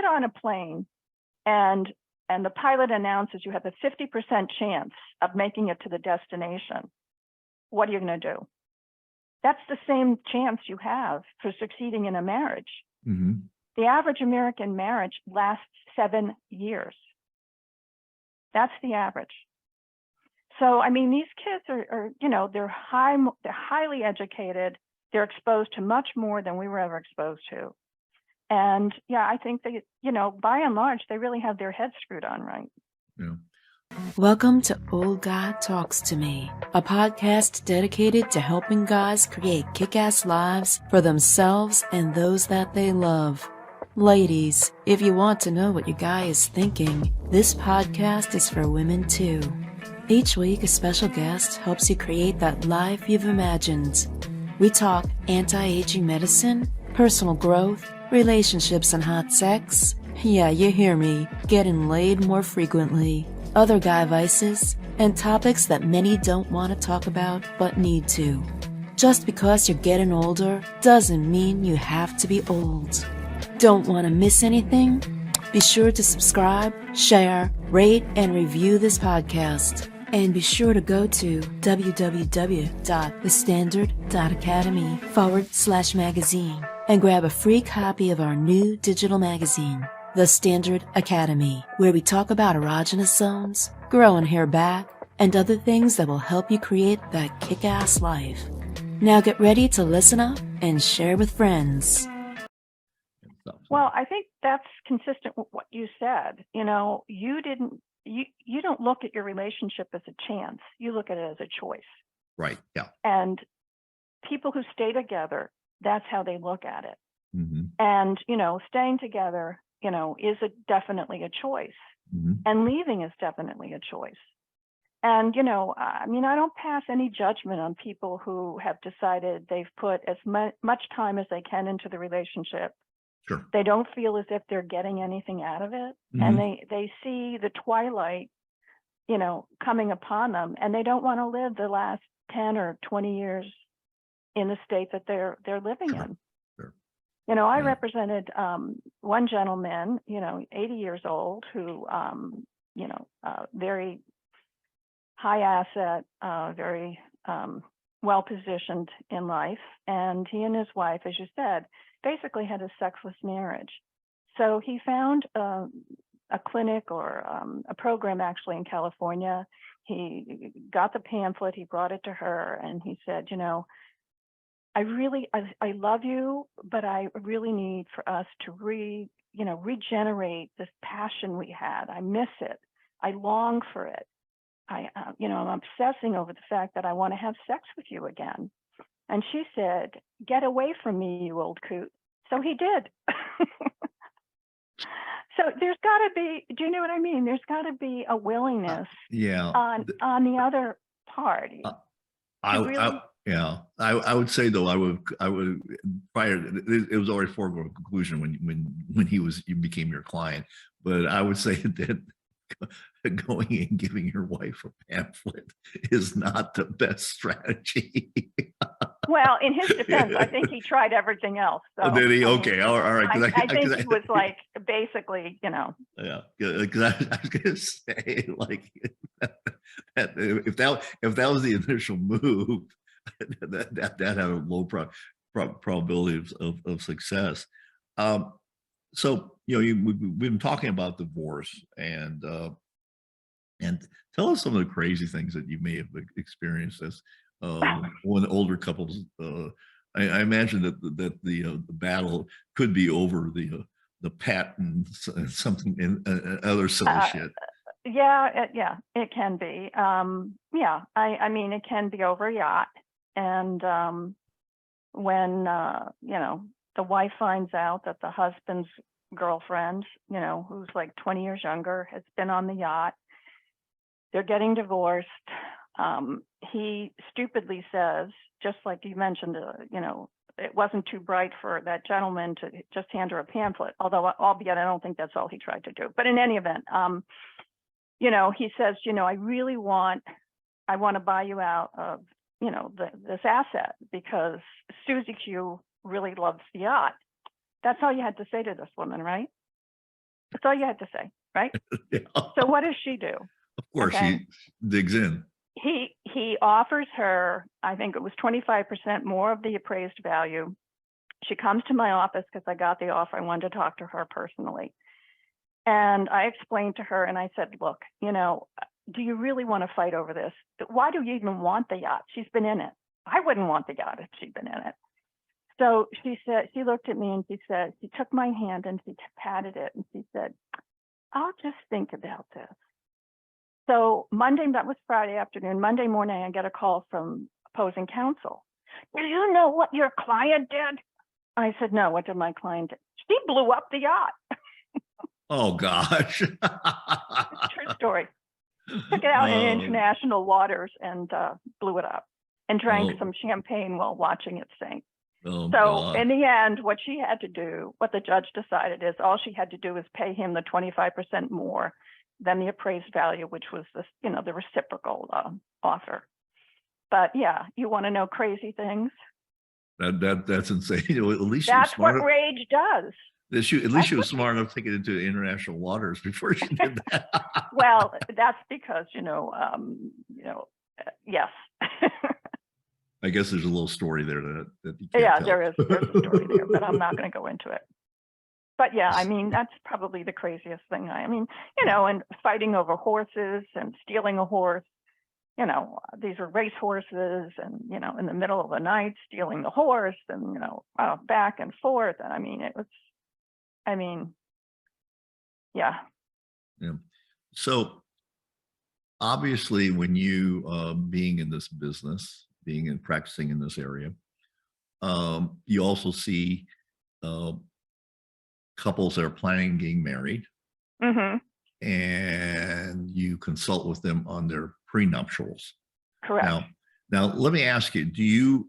get on a plane and the pilot announces you have a 50% chance of making it to the destination, what are you going to do? That's the same chance you have for succeeding in a marriage. Mm-hmm. The average American marriage lasts 7 years. That's the average. So, I mean, these kids are they're highly educated. They're exposed to much more than we were ever exposed to. And yeah, I think they, by and large, they really have their heads screwed on right. Yeah. Welcome to Old God Talks to Me, a podcast dedicated to helping guys create kick-ass lives for themselves and those that they love. Ladies, if you want to know what your guy is thinking, this podcast is for women too. Each week, a special guest helps you create that life you've imagined. We talk anti-aging medicine, personal growth, relationships and hot sex. Yeah, you hear me, getting laid more frequently, other guy vices, and topics that many don't want to talk about but need to. Just because you're getting older doesn't mean you have to be old. Don't want to miss anything? Be sure to subscribe, share, rate, and review this podcast. And be sure to go to www.thestandard.academy/magazine and grab a free copy of our new digital magazine, The Standard Academy, where we talk about erogenous zones, growing hair back, and other things that will help you create that kick-ass life. Now get ready to listen up and share with friends. Well, I think that's consistent with what you said. You don't look at your relationship as a chance. You look at it as a choice. Right. Yeah. And people who stay together, that's how they look at it. Mm-hmm. And, staying together, is definitely a choice. Mm-hmm. And leaving is definitely a choice. And, I don't pass any judgment on people who have decided they've put as much time as they can into the relationship. Sure. They don't feel as if they're getting anything out of it. Mm-hmm. And they see the twilight, coming upon them, and they don't want to live the last 10 or 20 years in the state that they're living Sure. in. Sure. I represented one gentleman, 80 years old, who, very high asset, very well positioned in life. And he and his wife, as you said, basically had a sexless marriage. So he found a clinic or a program actually in California. He got the pamphlet, he brought it to her, and he said, I love you, but I really need for us to regenerate this passion we had. I miss it. I long for it. I'm obsessing over the fact that I want to have sex with you again. And she said, get away from me, you old coot. So he did. So there's got to be, do you know what I mean? There's got to be a willingness on the other party. I would say though, I would prior, it was already foregone conclusion when he became your client, but I would say that going and giving your wife a pamphlet is not the best strategy. Well, in his defense, I think he tried everything else. So, did he? Okay, all right. I think he was like, basically, Yeah, because I was going to say, like, if that was the initial move, that had a low probability of success. So we've been talking about divorce, and tell us some of the crazy things that you may have experienced as when older couples. I imagine that the battle could be over the patents and something and other silly shit. Yeah, it can be. I mean, it can be over a yacht, and when the wife finds out that the husband's girlfriend, who's like 20 years younger, has been on the yacht. They're getting divorced. He stupidly says, just like you mentioned, it wasn't too bright for that gentleman to just hand her a pamphlet, albeit I don't think that's all he tried to do. But in any event, he says, I want to buy you out of, this asset because Susie Q really loves the yacht. That's all you had to say to this woman, right? That's all you had to say, right? Yeah. So what does she do? Of course, Okay. he digs in. He offers her, I think it was 25% more of the appraised value. She comes to my office because I got the offer. I wanted to talk to her personally. And I explained to her and I said, look, you know, do you really want to fight over this? Why do you even want the yacht? She's been in it. I wouldn't want the yacht if she'd been in it. So she said, she looked at me and she said, she took my hand and she patted it and she said, I'll just think about this. So Monday, that was Friday afternoon, Monday morning, I get a call from opposing counsel. Do you know what your client did? I said, no, what did my client do? She blew up the yacht. Oh gosh. True story. Took it out in international waters and blew it up and drank some champagne while watching it sink. Oh, So God. in the end, what she had to do, what the judge decided is all she had to do was pay him the 25% more than the appraised value, which was the, you know, the reciprocal offer. But yeah, you want to know crazy things? That's insane. You know, at least That's what rage does. At least she was smart enough to take it into international waters before she did that. Well, that's because, yes. I guess there's a little story there that you can't Yeah, tell. there's a story there, but I'm not going to go into it. But yeah, I mean, that's probably the craziest thing. I mean, you know, and fighting over horses and stealing a horse, you know, these are race horses and, you know, in the middle of the night, stealing the horse and, you know, back and forth. And I mean, yeah. Yeah. So obviously when you being in this business, being and practicing in this area, you also see couples that are planning on getting married, and you consult with them on their prenuptials. Correct. Now let me ask you, do you,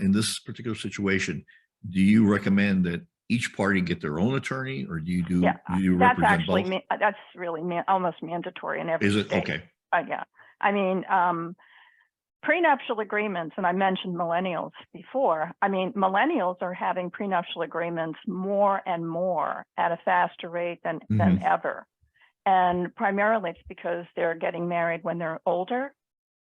in this particular situation, do you recommend that each party get their own attorney, or do you that's represent actually both? That's really almost mandatory in every Is it? state. Okay. Yeah. I mean, prenuptial agreements, and I mentioned millennials before. I mean, millennials are having prenuptial agreements more and more at a faster rate than ever. And primarily it's because they're getting married when they're older.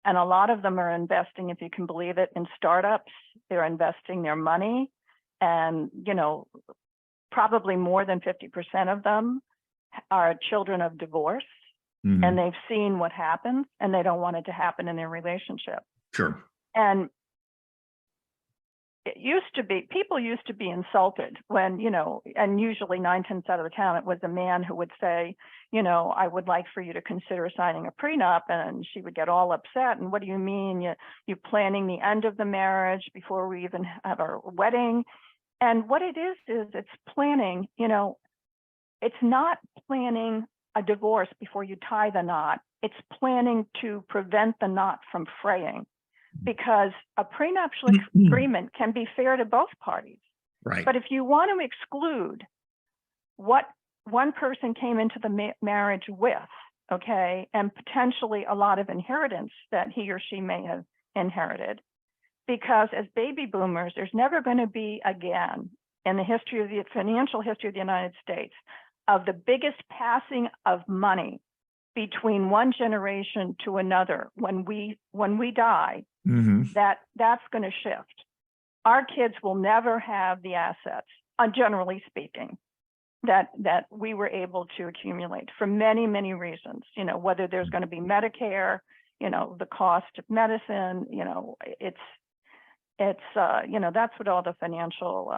And a lot of them are investing, if you can believe it, in startups. They're investing their money. And, you know, probably more than 50% of them are children of divorce. And they've seen what happens and they don't want it to happen in their relationship. Sure. And it used to be, people used to be insulted when, you know, and usually 9/10 out of the time, it was a man who would say, you know, I would like for you to consider signing a prenup. And she would get all upset. And what do you mean? You're planning the end of the marriage before we even have our wedding. And what it is it's planning, you know, it's not planning a divorce before you tie the knot. It's planning to prevent the knot from fraying, because a prenuptial agreement can be fair to both parties. Right. But if you want to exclude what one person came into the marriage with, okay, and potentially a lot of inheritance that he or she may have inherited, because as baby boomers, there's never going to be again in the history of the financial history of the United States of the biggest passing of money between one generation to another when we die, that's going to shift. Our kids will never have the assets, generally speaking, that we were able to accumulate for many, many reasons. You know, whether there's going to be Medicare, you know, the cost of medicine, you know, it's you know, that's what all the financial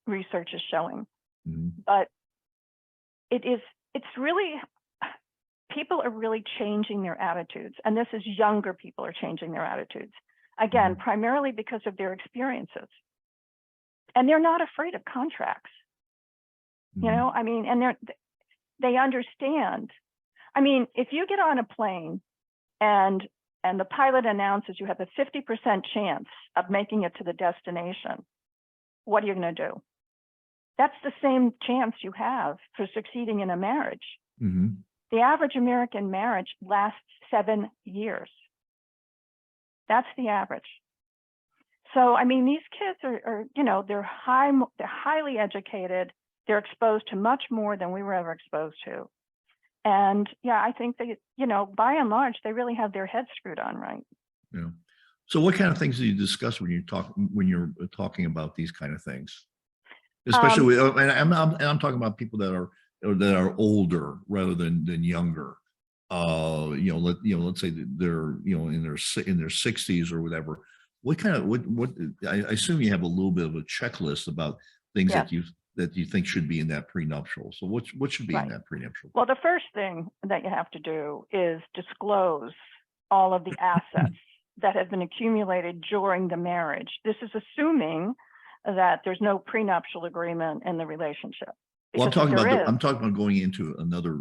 research is showing. But it's really, people are really changing their attitudes. And this is younger people are changing their attitudes. Again, primarily because of their experiences. And they're not afraid of contracts. You know, I mean, and they understand. I mean, if you get on a plane and the pilot announces you have a 50% chance of making it to the destination, what are you going to do? That's the same chance you have for succeeding in a marriage. The average American marriage lasts 7 years. That's the average. So, I mean, these kids are you know, they're highly educated. They're exposed to much more than we were ever exposed to. And yeah, I think they, by and large, they really have their heads screwed on right. Yeah. So what kind of things do you discuss when you're talking about these kind of things? Especially and I'm talking about people that are older rather than younger. Let's say that they're in their 60s or whatever. What kind of what I assume you have a little bit of a checklist about things Yes. that you think should be in that prenuptial. So what should be in that prenuptial? Well, the first thing that you have to do is disclose all of the assets that have been accumulated during the marriage. This is assuming that there's no prenuptial agreement in the relationship. Well, I'm talking about going into another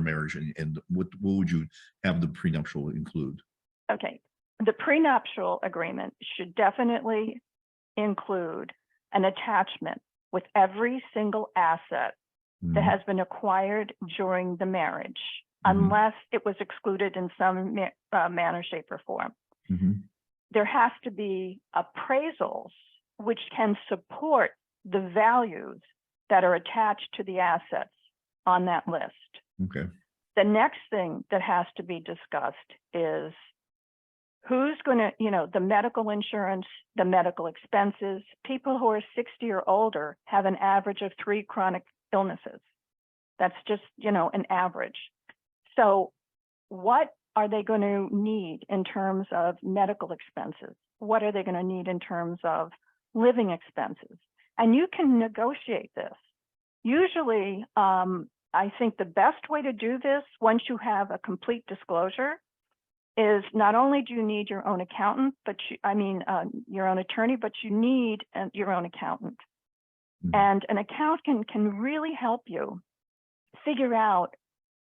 marriage, and what would you have the prenuptial include? Okay, the prenuptial agreement should definitely include an attachment with every single asset that has been acquired during the marriage, unless it was excluded in some manner, shape, or form. There has to be appraisals which can support the values that are attached to the assets on that list. Okay. The next thing that has to be discussed is who's going to, the medical insurance, the medical expenses. People who are 60 or older have an average of 3 chronic illnesses. That's just, an average. So what are they going to need in terms of medical expenses? What are they going to need in terms of living expenses? And you can negotiate this. Usually, I think the best way to do this, once you have a complete disclosure, is not only do you need your own accountant, but your own attorney, but you need your own accountant. And an accountant can really help you figure out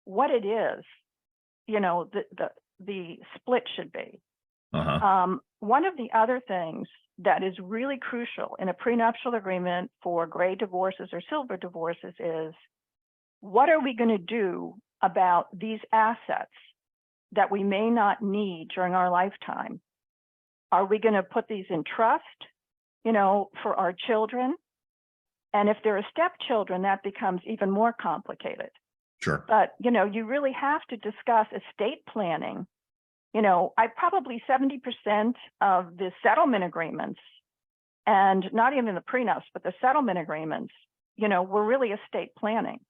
what it is, the split should be. One of the other things that is really crucial in a prenuptial agreement for gray divorces or silver divorces is, what are we going to do about these assets that we may not need during our lifetime? Are we going to put these in trust, for our children? And if there are stepchildren, that becomes even more complicated. Sure. But, you really have to discuss estate planning. Probably 70% of the settlement agreements, and not even the prenups, but the settlement agreements, were really estate planning.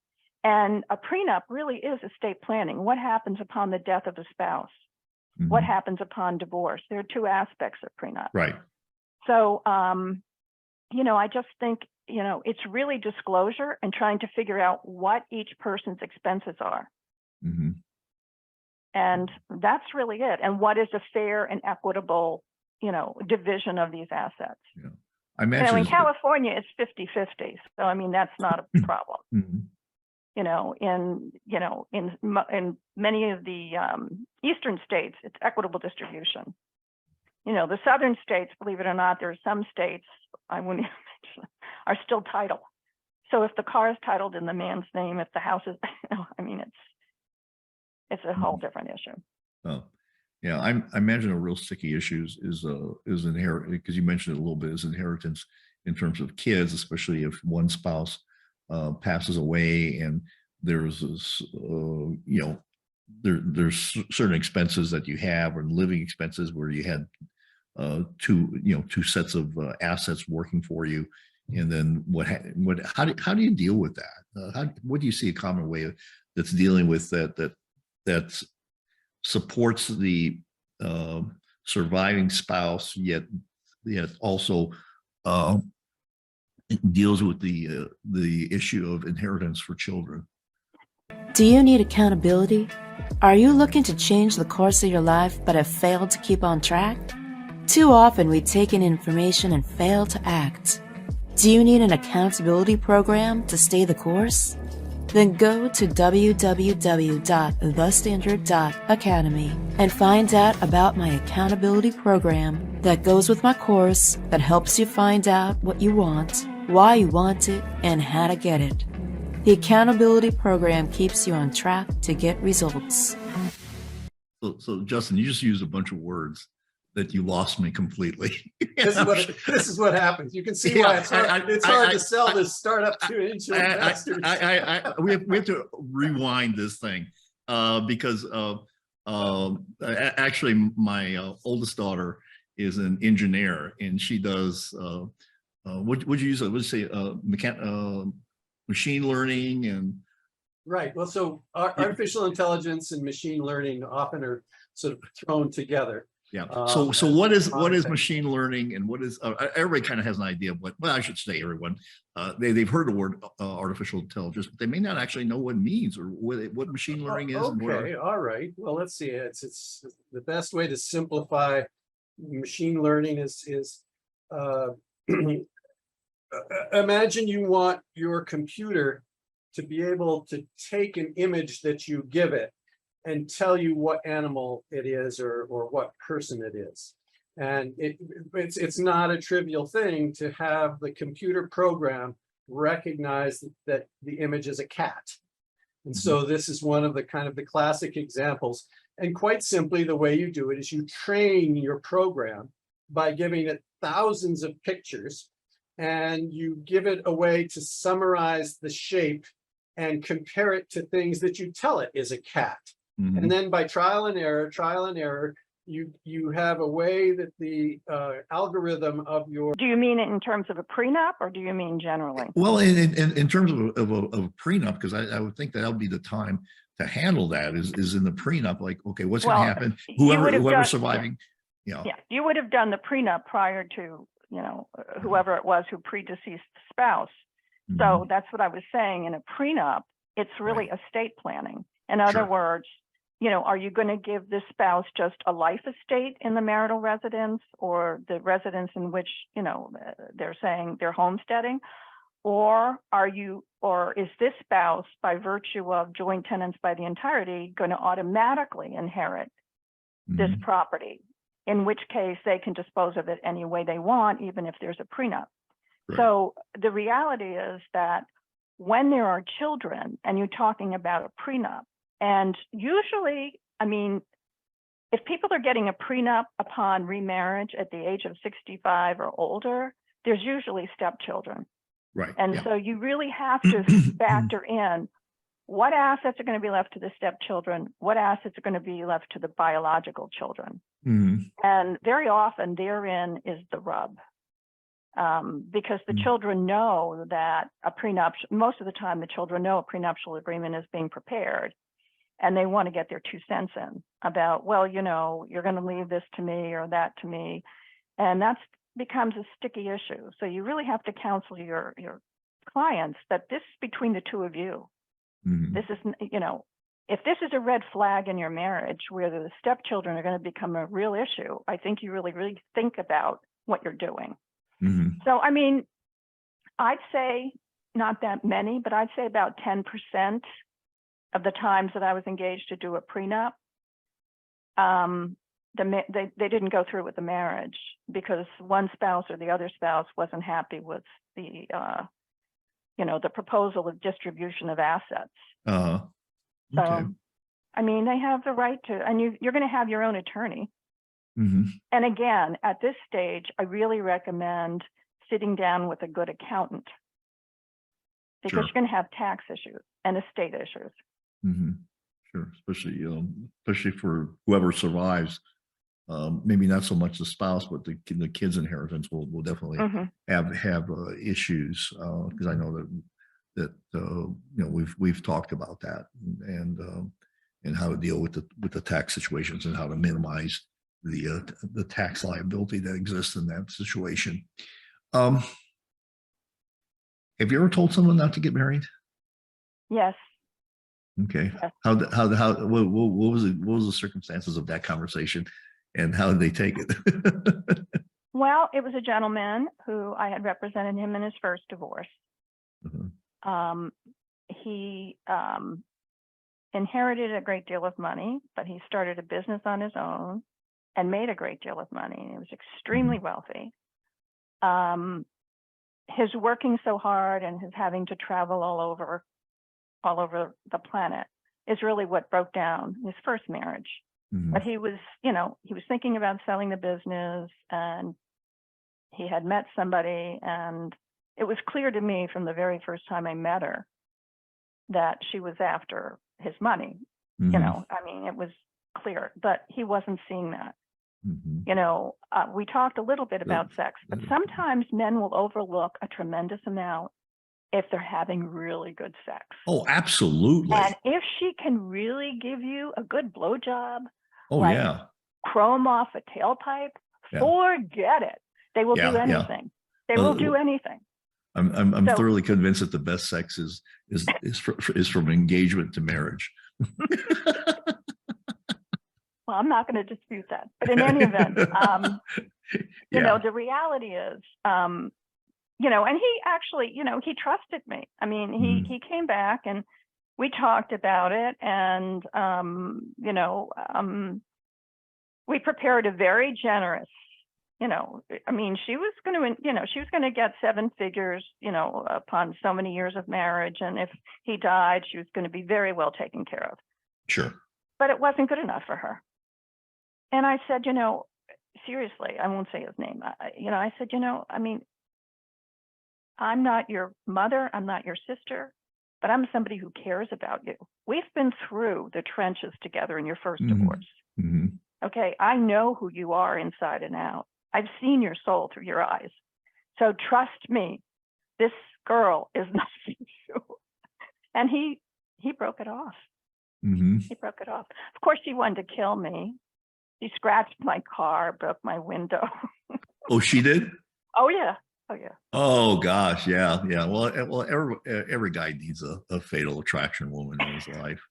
And a prenup really is estate planning. What happens upon the death of a spouse? What happens upon divorce? There are 2 aspects of prenup. Right. So, I just think, it's really disclosure and trying to figure out what each person's expenses are. And that's really it. And what is a fair and equitable, division of these assets? Yeah. I imagine in California, it's 50-50. So, that's not a problem. In many of the eastern states, it's equitable distribution. The southern states, believe it or not, there are some states I wouldn't even mention, are still titled. So if the car is titled in the man's name, if the house is, it's a whole different issue. Oh, yeah. I imagine a real sticky issue is inheritance, because you mentioned it a little bit, is inheritance in terms of kids, especially if one spouse passes away, and there's this, there's certain expenses that you have, or living expenses where you had two sets of assets working for you, and then how do you deal with that? What do you see a common way that's dealing with that supports the surviving spouse, yet also deals with the issue of inheritance for children? Do you need accountability? Are you looking to change the course of your life but have failed to keep on track? Too often we take in information and fail to act. Do you need an accountability program to stay the course? Then go to www.thestandard.academy and find out about my accountability program that goes with my course that helps you find out what you want, why you want it, and how to get it. The accountability program keeps you on track to get results. So Justin, you just used a bunch of words that you lost me completely. This is what happens. You can see why it's hard to sell this startup to angel investors. We have to rewind this thing because actually my oldest daughter is an engineer, and she does what would you use? What would you say? Machine learning and right. Well, so artificial intelligence and machine learning often are sort of thrown together. Yeah. So what is machine learning, and what is everybody kind of has an idea of what? Well, I should say everyone. They've heard the word artificial intelligence, but they may not actually know what it means or what machine learning is. Okay. All right. Well, let's see. It's the best way to simplify machine learning is imagine you want your computer to be able to take an image that you give it and tell you what animal it is or what person it is. And it's not a trivial thing to have the computer program recognize that the image is a cat. And so this is one of the kind of the classic examples. And quite simply, the way you do it is you train your program by giving it thousands of pictures, and you give it a way to summarize the shape and compare it to things that you tell it is a cat. And then by trial and error, you have a way that the algorithm of your... Do you mean it in terms of a prenup, or do you mean generally? Well, in terms of a prenup, because I would think that would be the time to handle that is in the prenup. Like, okay, what's going to happen? Whoever surviving, yeah, you would have done the prenup prior to, whoever it was who predeceased spouse. So that's what I was saying. In a prenup, it's really estate planning. In other words, are you going to give this spouse just a life estate in the marital residence, or the residence in which, they're saying they're homesteading? Or is this spouse, by virtue of joint tenants by the entirety, going to automatically inherit this property, in which case they can dispose of it any way they want, even if there's a prenup? Right. So the reality is that when there are children and you're talking about a prenup, and usually, if people are getting a prenup upon remarriage at the age of 65 or older, there's usually stepchildren. Right. And so you really have to factor in what assets are going to be left to the stepchildren, what assets are going to be left to the biological children. And very often therein is the rub. Because the children know that a prenuptial, most of the time the children know a prenuptial agreement is being prepared. And they want to get their 2 cents in about, well, you're going to leave this to me or that to me. And that becomes a sticky issue. So you really have to counsel your clients that this is between the two of you. This is, if this is a red flag in your marriage where the stepchildren are going to become a real issue, I think you really, really think about what you're doing. So, I'd say not that many, but I'd say about 10% of the times that I was engaged to do a prenup, they didn't go through with the marriage because one spouse or the other spouse wasn't happy with the, the proposal of distribution of assets. Okay. So, they have the right to, and you're going to have your own attorney. And again, at this stage, I really recommend sitting down with a good accountant, because you're going to have tax issues and estate issues. Sure, especially for whoever survives. Maybe not so much the spouse, but the kids' inheritance will definitely have issues, because I know that we've talked about that and how to deal with the tax situations and how to minimize the tax liability that exists in that situation. Have you ever told someone not to get married? Yes. Okay. Yes. What was the circumstances of that conversation, and how did they take it? Well, it was a gentleman who I had represented him in his first divorce. He inherited a great deal of money, but he started a business on his own and made a great deal of money. He was extremely wealthy. His working so hard and his having to travel all over the planet is really what broke down his first marriage. Mhm. But he was, you know, he was thinking about selling the business, and he had met somebody, and it was clear to me from the very first time I met her that she was after his money. You Mhm. know, I mean, it was clear, but he wasn't seeing that. Mhm. You know, we talked a little bit about sex, but sometimes men will overlook a tremendous amount if they're having really good sex. Oh, absolutely. And if she can really give you a good blowjob, Oh, like yeah. chrome off a tailpipe, Yeah. forget it. They will Yeah, do yeah. anything. They will do anything. I'm So- thoroughly convinced that the best sex is from engagement to marriage. Well, I'm not going to dispute that. But in any event, you know, the reality is, you know, and he actually, you know, he trusted me. I mean, he came back and we talked about it, and, you know, we prepared a very generous, you know, I mean, she was going to, you know, she was going to get 7 figures, you know, upon so many years of marriage. And if he died, she was going to be very well taken care of. Sure. But it wasn't good enough for her. And I said, you know, seriously, I won't say his name. You know, I said, you know, I mean, I'm not your mother, I'm not your sister, but I'm somebody who cares about you. We've been through the trenches together in your first divorce. Mhm. Okay, I know who you are inside and out. I've seen your soul through your eyes. So trust me, this girl is nothing to. And he broke it off. Mhm. He broke it off. Of course, he wanted to kill me. He scratched my car, broke my window. Oh, she did? Oh yeah. Oh yeah. Oh gosh, yeah, yeah. Well, every guy needs a fatal attraction woman in his life.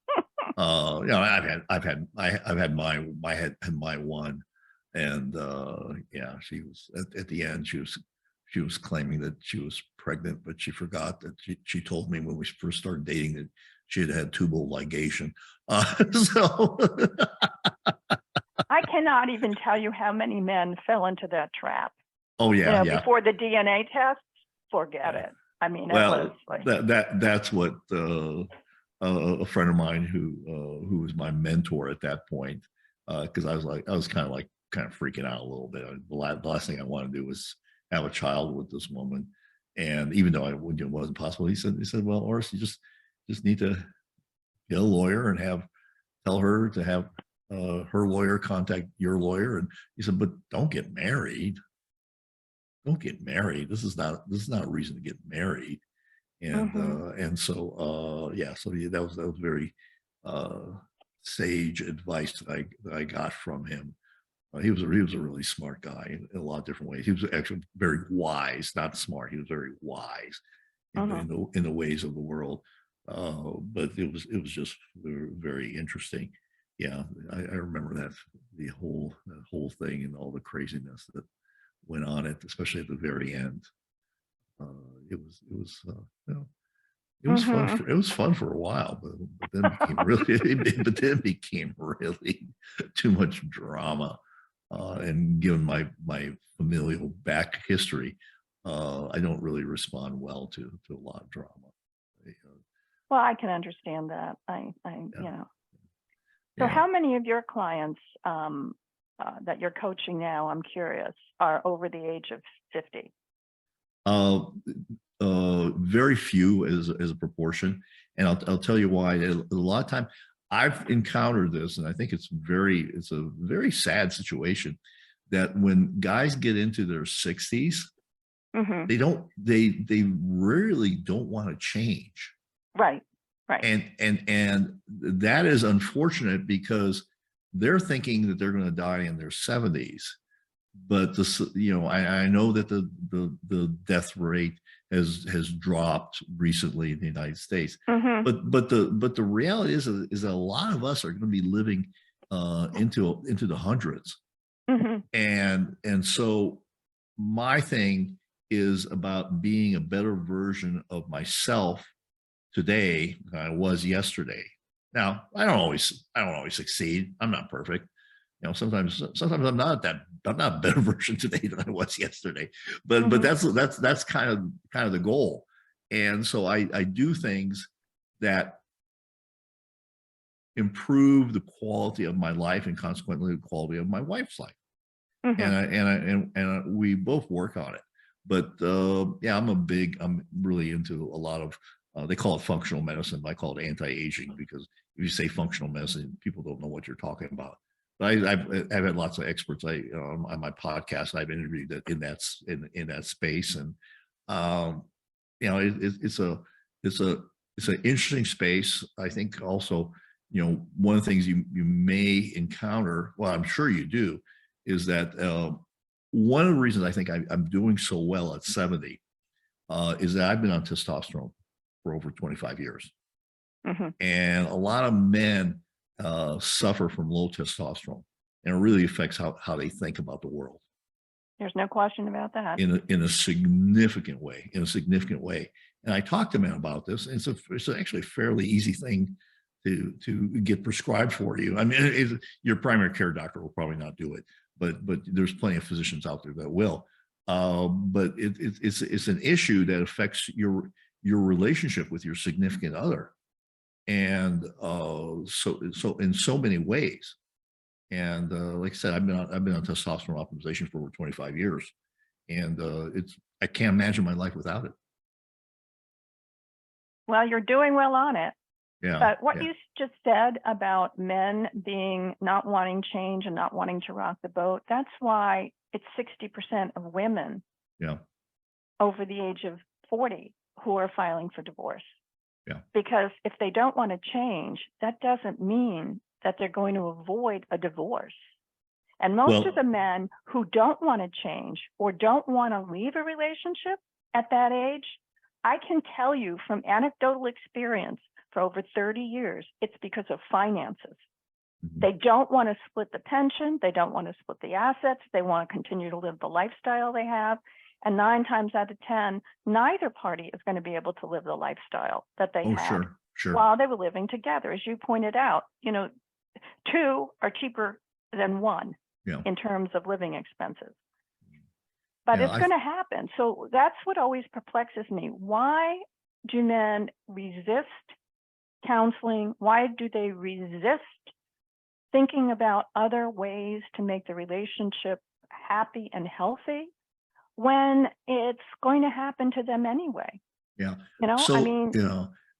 You know, I've had my one, and yeah, she was at the end. She was claiming that she was pregnant, but she forgot that she told me when we first started dating that she had had tubal ligation. So I cannot even tell you how many men fell into that trap. oh yeah, You know, yeah. before the DNA test, forget it. I mean, it was Well, like, that's what a friend of mine who was my mentor at that point, because I was kind of freaking out a little bit. The last thing I wanted to do was have a child with this woman, and even though it wasn't possible, he said, well, Oris, you just need to get a lawyer and tell her to have her lawyer contact your lawyer, and he said, but don't get married. Don't get married. This is not a reason to get married. And so yeah, so yeah, that was very sage advice that I got from him. He was a really smart guy in a lot of different ways. He was actually very wise, not smart. He was very wise in the ways of the world. But it was just very, very interesting. Yeah, I remember the whole thing and all the craziness that went on it, especially at the very end. It was you know, it was fun for a while, but then became really too much drama. And given my familial back history, I don't really respond well to a lot of drama. well, I can understand that. I Yeah. you know. So Yeah. how many of your clients that you're coaching now, I'm curious, are over the age of 50? Very few as a proportion, and I'll tell you why. A lot of time I've encountered this, and I think it's a very sad situation that when guys get into their 60s, they really don't want to change. Right. And that is unfortunate because they're thinking that they're going to die in their 70s. But this, you know, I know that the death rate has dropped recently in the United States. But the reality is that a lot of us are going to be living into the hundreds. And so my thing is about being a better version of myself today than I was yesterday. Now, I don't always succeed. I'm not perfect. You know, sometimes I'm not a better version today than I was yesterday. But that's kind of the goal. And so I do things that improve the quality of my life and consequently the quality of my wife's life. Mhm. And we both work on it. But yeah, I'm really into a lot of, they call it functional medicine, but I call it anti-aging, because if you say functional medicine, people don't know what you're talking about. But I've had lots of experts on my podcast. I've interviewed in that space, and you know, it's an interesting space. I think also, you know, one of the things you may encounter, well, I'm sure you do, is that one of the reasons I think I'm doing so well at 70 is that I've been on testosterone for over 25 years. Mhm. And a lot of men suffer from low testosterone, and it really affects how they think about the world There's no question about that. in a significant way, And I talked to men about this, and it's actually a fairly easy thing to get prescribed for you. I mean, your primary care doctor will probably not do it, but there's plenty of physicians out there that will. But it's an issue that affects your relationship with your significant other, and so in so many ways. And like I said, I've been on testosterone optimization for over 25 years, and I can't imagine my life without it. Well, you're doing well on it. Yeah. But what yeah. you just said about men not wanting change and not wanting to rock the boat, that's why it's 60% of women Yeah. over the age of 40 who are filing for divorce. Yeah. Because if they don't want to change, that doesn't mean that they're going to avoid a divorce. And most of the men who don't want to change or don't want to leave a relationship at that age, I can tell you from anecdotal experience for over 30 years, it's because of finances. Mhm. They don't want to split the pension. They don't want to split the assets. They want to continue to live the lifestyle they have. And 9 times out of 10, neither party is going to be able to live the lifestyle that they had Sure. while they were living together. As you pointed out, 2 are cheaper than 1 Yeah. in terms of living expenses. But Yeah, it's going to happen. So that's what always perplexes me. Why do men resist counseling? Why do they resist thinking about other ways to make the relationship happy and healthy when it's going to happen to them anyway? Yeah. I mean,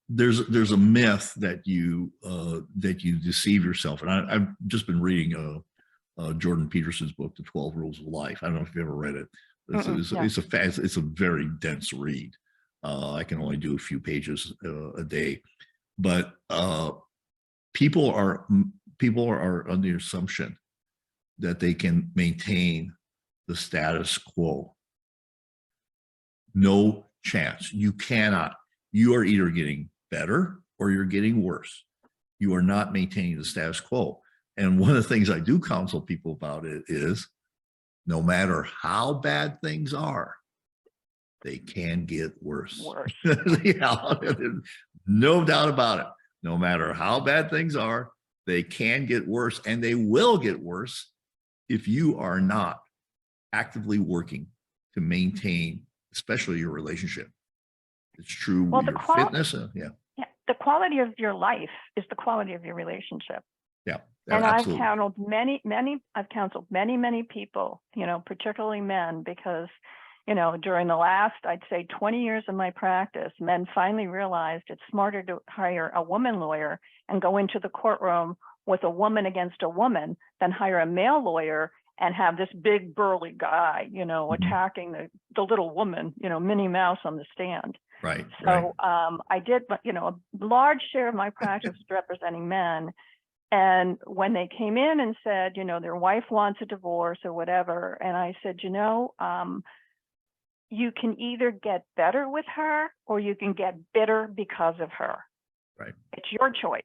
there's a myth that you deceive yourself. And I've just been reading Jordan Peterson's book, The 12 Rules of Life. I don't know if you've ever read it. It's a very dense read. I can only do a few pages a day, but people are under the assumption that they can maintain the status quo. No chance. You cannot. You are either getting better or you're getting worse. You are not maintaining the status quo. And one of the things I do counsel people about it is, no matter how bad things are, they can get worse. Yeah, no doubt about it. No matter how bad things are, they can get worse, and they will get worse if you are not actively working to maintain, especially your relationship. It's true with your fitness. Yeah. The quality of your life is the quality of your relationship. Yeah. And absolutely. I've counseled many people, particularly men, because, during the last, I'd say 20 years of my practice, men finally realized it's smarter to hire a woman lawyer and go into the courtroom with a woman against a woman than hire a male lawyer and have this big burly guy, attacking the little woman, Minnie Mouse on the stand. Right. So I did, but, a large share of my practice was representing men. And when they came in and said, their wife wants a divorce or whatever, and I said, you can either get better with her or you can get bitter because of her. Right. It's your choice.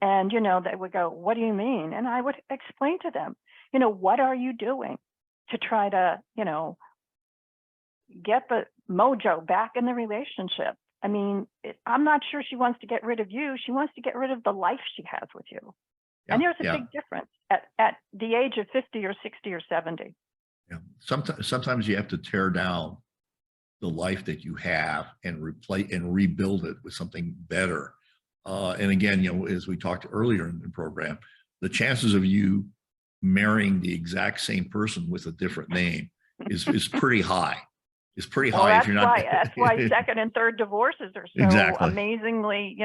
And, they would go, what do you mean? And I would explain to them, what are you doing to try to, get the mojo back in the relationship? I mean, I'm not sure she wants to get rid of you. She wants to get rid of the life she has with you. And there's a big difference at the age of 50 or 60 or 70. Yeah. Sometimes you have to tear down the life that you have and rebuild it with something better. And again, as we talked earlier in the program, the chances of you marrying the exact same person with a different name is pretty high. It's pretty Well, high if that's you're not. why second and third divorces are so Exactly. amazingly,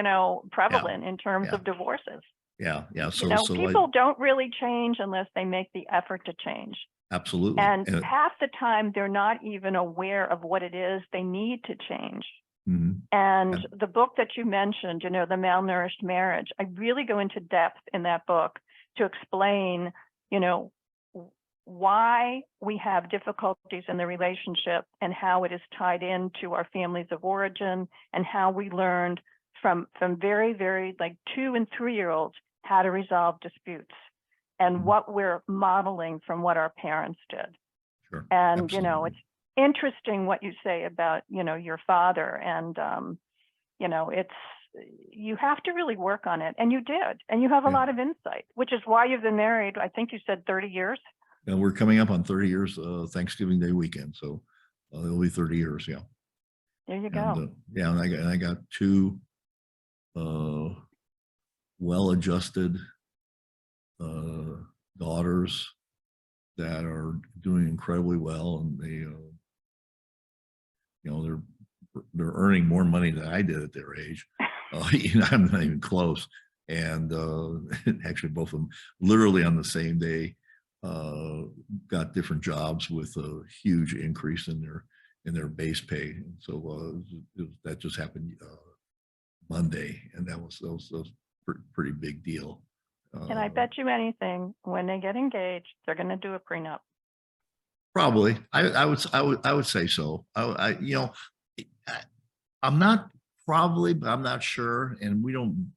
prevalent in terms Yeah. of divorces. Yeah. People don't really change unless they make the effort to change. Absolutely. And half the time, they're not even aware of what it is they need to change. Mhm. And Yeah. the book that you mentioned, the Malnourished Marriage, I really go into depth in that book to explain, why we have difficulties in the relationship and how it is tied into our families of origin, and how we learned from very, very 2 and 3-year-olds how to resolve disputes, and Mhm. what we're modeling from what our parents did. Sure. And, Absolutely. it's interesting what you say about, your father. And, it's, you have to really work on it. And you did. And you have a Yeah. lot of insight, which is why you've been married, I think you said 30 years. And we're coming up on 30 years, Thanksgiving Day weekend. So it'll be 30 years. Yeah. There you And go. and I got 2 well-adjusted daughters that are doing incredibly well, and they're earning more money than I did at their age. I'm not even close. And actually, both of them literally on the same day got different jobs with a huge increase in their base pay. And so that just happened Monday, and that was pretty big deal. And I bet you anything, when they get engaged, they're going to do a prenup. Probably, I would say so. I'm not probably, but I'm not sure, and we don't,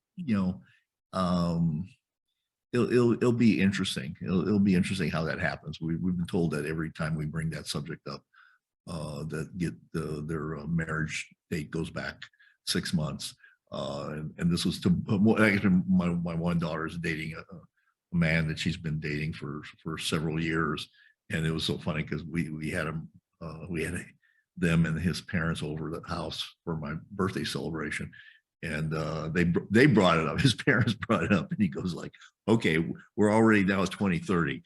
it'll be interesting. It'll be interesting how that happens. We've been told that every time we bring that subject up, that their marriage date goes back 6 months. And this was my one daughter is dating a man that she's been dating for several years, and it was so funny because we had them and his parents over at the house for my birthday celebration, and they brought it up. His parents brought it up, and he goes like, "Okay, we're already now at 2030."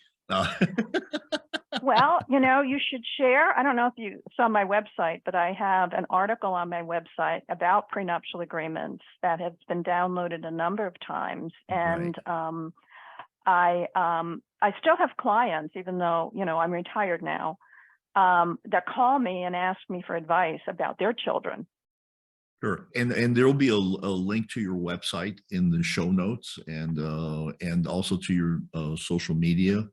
Well, you should share. I don't know if you saw my website, but I have an article on my website about prenuptial agreements that has been downloaded a number of times. And I still have clients, even though, I'm retired now, that call me and ask me for advice about their children. Sure, and there'll be a link to your website in the show notes, and also to your social media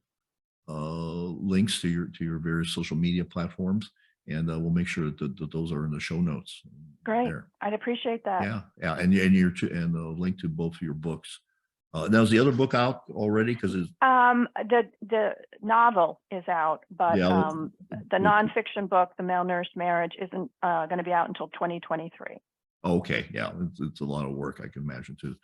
links to your various social media platforms, and we'll make sure that those are in the show notes. Great, there. I'd appreciate that. Yeah, and the link to both of your books. Now, is the other book out already? Because it's the novel is out, but the nonfiction book, The Malnourished Marriage, isn't going to be out until 2023. Okay, yeah, it's a lot of work, I can imagine, to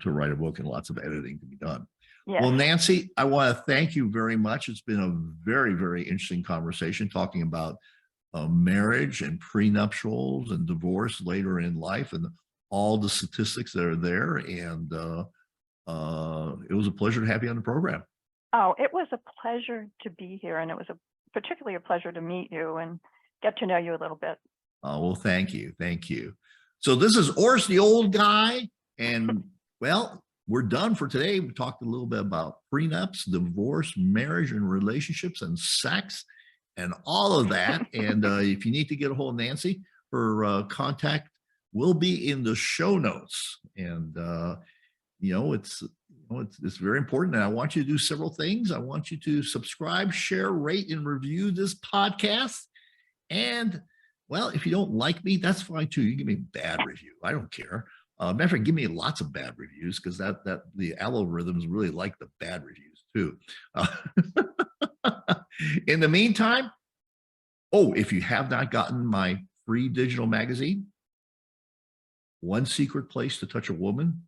write a book, and lots of editing to be done. Yes. Well, Nancy, I want to thank you very much. It's been a very, very interesting conversation talking about marriage and prenuptials and divorce later in life, and all the statistics that are there. And it was a pleasure to have you on the program. Oh, it was a pleasure to be here, and it was particularly a pleasure to meet you and get to know you a little bit. Oh, well, thank you. Thank you. So this is Ors, the old guy. And well, we're done for today. We talked a little bit about prenups, divorce, marriage, and relationships, and sex, and all of that. And if you need to get a hold of Nancy, her contact will be in the show notes. And it's very important. And I want you to do several things. I want you to subscribe, share, rate, and review this podcast. And well, if you don't like me, that's fine too. You give me a bad review. I don't care. Matter of fact, give me lots of bad reviews, because that the algorithms really like the bad reviews too. In the meantime, if you have not gotten my free digital magazine, One Secret Place to Touch a Woman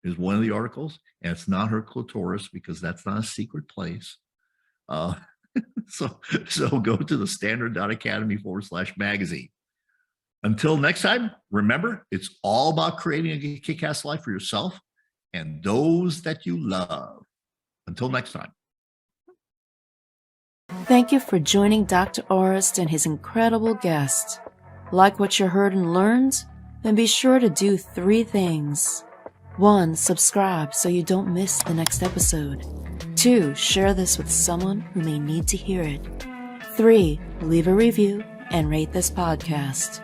is one of the articles, and it's not her clitoris, because that's not a secret place. So go to the standard.academy/magazine. Until next time, remember, it's all about creating a kick-ass life for yourself and those that you love. Until next time. Thank you for joining Dr. Orist and his incredible guest. Like what you heard and learned? Then be sure to do 3 things. 1. Subscribe so you don't miss the next episode. 2. Share this with someone who may need to hear it. 3. Leave a review and rate this podcast.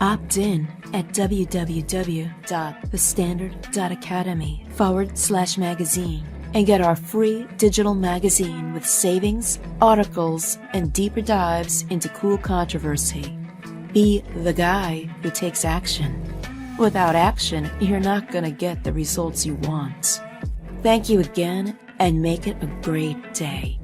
Opt in at www.thestandard.academy/magazine and get our free digital magazine with savings, articles, and deeper dives into cool controversy. Be the guy who takes action. Without action, you're not going to get the results you want. Thank you again, and make it a great day.